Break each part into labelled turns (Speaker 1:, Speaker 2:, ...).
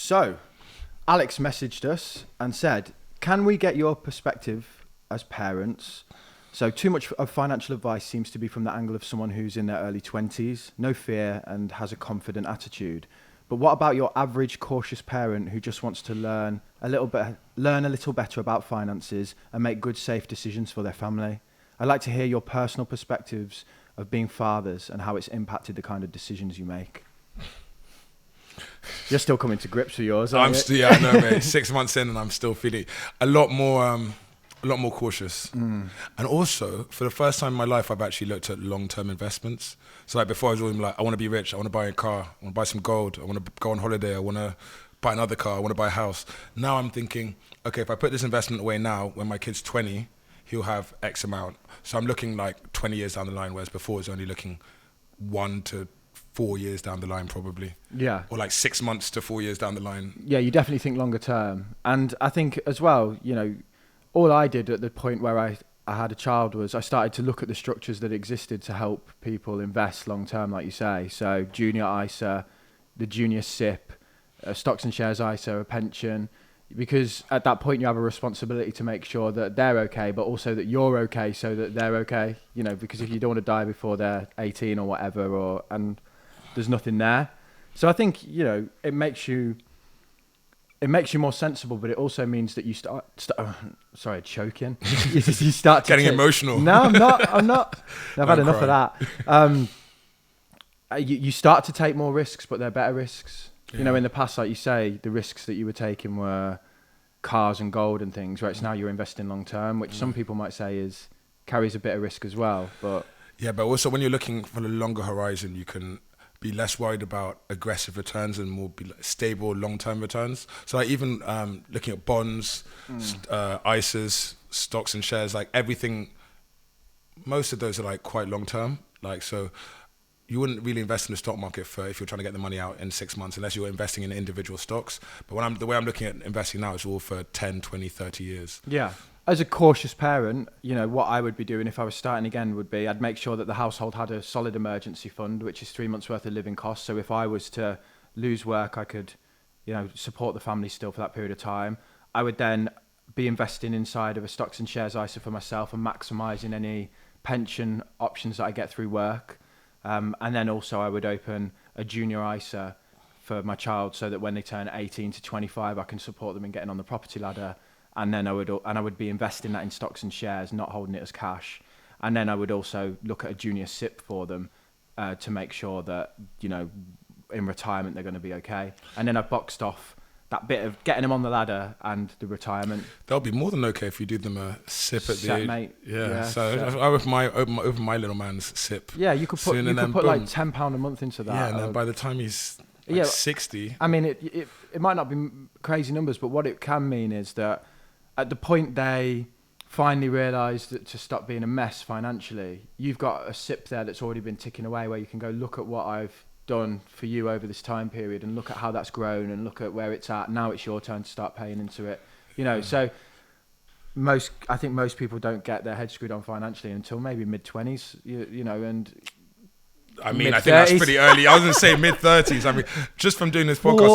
Speaker 1: So, Alex messaged us and said, can we get your perspective as parents? So too much of financial advice seems to be from the angle of someone who's in their early 20s, no fear and has a confident attitude. But what about your average cautious parent who just wants to learn a little better about finances and make good, safe decisions for their family? I'd like to hear your personal perspectives of being fathers and how it's impacted the kind of decisions you make. You're still coming to grips with yours, aren't you?
Speaker 2: Yeah, I know, mate. 6 months in and I'm still feeling a lot more cautious. And also, for the first time in my life, I've actually looked at long-term investments. So like before, I was always like, I want to be rich. I want to buy a car. I want to buy some gold. I want to go on holiday. I want to buy another car. I want to buy a house. Now I'm thinking, okay, if I put this investment away now, when my kid's 20, he'll have X amount. So I'm looking like 20 years down the line, whereas before I was only looking 1 to 4 years down the line, probably.
Speaker 1: Yeah.
Speaker 2: Or like 6 months to 4 years down the line.
Speaker 1: Yeah, you definitely think longer term. And I think as well, you know, all I did at the point where I had a child was I started to look at the structures that existed to help people invest long term, like you say. So junior ISA, the junior SIP, stocks and shares ISA, a pension. Because at that point you have a responsibility to make sure that they're okay, but also that you're okay so that they're okay. You know, because if you don't want to die before they're 18 or whatever, and there's nothing there. So I think, you know, it makes you more sensible, but it also means that you start sorry, choking. you start to
Speaker 2: getting emotional.
Speaker 1: No, I'm not. I've had enough of that. You start to take more risks, but they're better risks. Yeah. You know, in the past, like you say, the risks that you were taking were cars and gold and things, whereas now you're investing long term, which some people might say carries a bit of risk as well. But
Speaker 2: yeah, but also when you're looking for a longer horizon, you can be less worried about aggressive returns and more be stable long-term returns. So like even looking at bonds, ISAs, stocks and shares, like everything, most of those are like quite long-term. Like, so you wouldn't really invest in the stock market if you're trying to get the money out in 6 months, unless you're investing in individual stocks. But the way I'm looking at investing now is all for 10, 20, 30 years.
Speaker 1: Yeah. As a cautious parent, you know, what I would be doing if I was starting again would be I'd make sure that the household had a solid emergency fund, which is 3 months worth of living costs. So if I was to lose work, I could, you know, support the family still for that period of time. I would then be investing inside of a stocks and shares ISA for myself and maximising any pension options that I get through work. And then also I would open a junior ISA for my child so that when they turn 18 to 25, I can support them in getting on the property ladder. And then I would be investing that in stocks and shares, not holding it as cash. And then I would also look at a junior SIP for them to make sure that, you know, in retirement they're going to be okay. And then I've boxed off that bit of getting them on the ladder and the retirement.
Speaker 2: They'll be more than okay if you do them a SIP at the age.
Speaker 1: Mate.
Speaker 2: Yeah. So I open my little man's SIP.
Speaker 1: Yeah, you could put like £10 a month into that.
Speaker 2: Yeah, and then by the time he's like 60.
Speaker 1: I mean, it might not be crazy numbers, but what it can mean is that at the point they finally realise that to stop being a mess financially, you've got a SIP there that's already been ticking away where you can go look at what I've done for you over this time period and look at how that's grown and look at where it's at. Now it's your turn to start paying into it. You know, so I think most people don't get their head screwed on financially until maybe mid-20s, you know, and
Speaker 2: I mean, I think that's pretty early. I was going to say mid-30s. I mean, just from doing this podcast,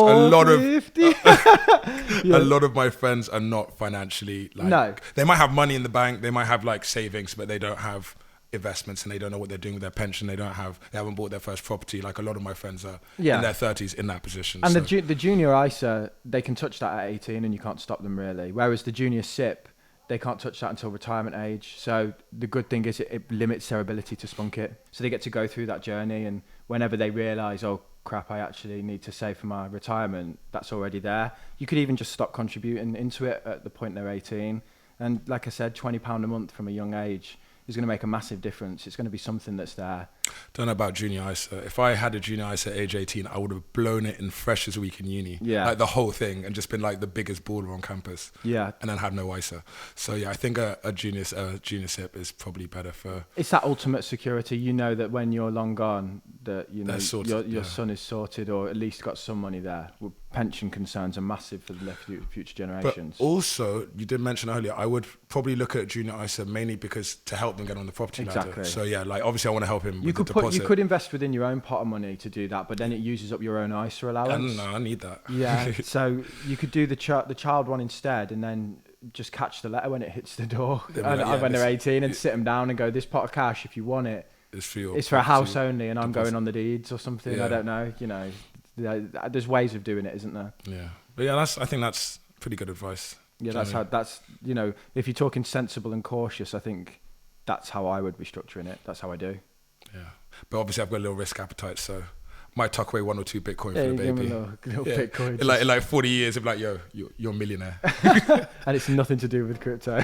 Speaker 2: a lot of my friends are not financially, like,
Speaker 1: no.
Speaker 2: They might have money in the bank, they might have like savings, but they don't have investments and they don't know what they're doing with their pension. They haven't bought their first property. Like a lot of my friends are in their 30s in that position.
Speaker 1: And the junior ISA, they can touch that at 18 and you can't stop them really. Whereas the junior SIP, they can't touch that until retirement age. So the good thing is it limits their ability to spunk it. So they get to go through that journey, and whenever they realise, oh crap, I actually need to save for my retirement, that's already there. You could even just stop contributing into it at the point they're 18. And like I said, £20 a month from a young age is going to make a massive difference. It's going to be something that's there.
Speaker 2: Don't know about junior ISA. If I had a junior ISA at age 18, I would have blown it in fresh as a week in uni.
Speaker 1: Yeah.
Speaker 2: Like the whole thing, and just been like the biggest baller on campus.
Speaker 1: Yeah.
Speaker 2: And then had no ISA. So yeah, I think a junior SIP is probably better for...
Speaker 1: It's that ultimate security. You know that when you're long gone, that you know your son is sorted, or at least got some money there. Well, pension concerns are massive for the future generations.
Speaker 2: But also, you did mention earlier, I would probably look at junior ISA mainly because to help them get on the property ladder. So yeah, like obviously I want to help him.
Speaker 1: could
Speaker 2: deposit.
Speaker 1: you could invest within your own pot of money to do that, but then it uses up your own ISA allowance.
Speaker 2: I need that.
Speaker 1: Yeah, so you could do the child one instead, and then just catch the letter when it hits the door when they're 18, and sit them down and go, this pot of cash, if you want it, it's for a house only, and I'm going on the deeds or something. I don't know. You know, there's ways of doing it, isn't there?
Speaker 2: Yeah, but yeah, I think that's pretty good advice.
Speaker 1: Yeah, that's you know, if you're talking sensible and cautious, I think that's how I would be structuring it. That's how I do.
Speaker 2: Yeah, but obviously I've got a little risk appetite, so might tuck away 1 or 2 Bitcoin for the baby.
Speaker 1: Little Bitcoin.
Speaker 2: In like 40 years, it'll be like, yo, you're a millionaire.
Speaker 1: And it's nothing to do with crypto.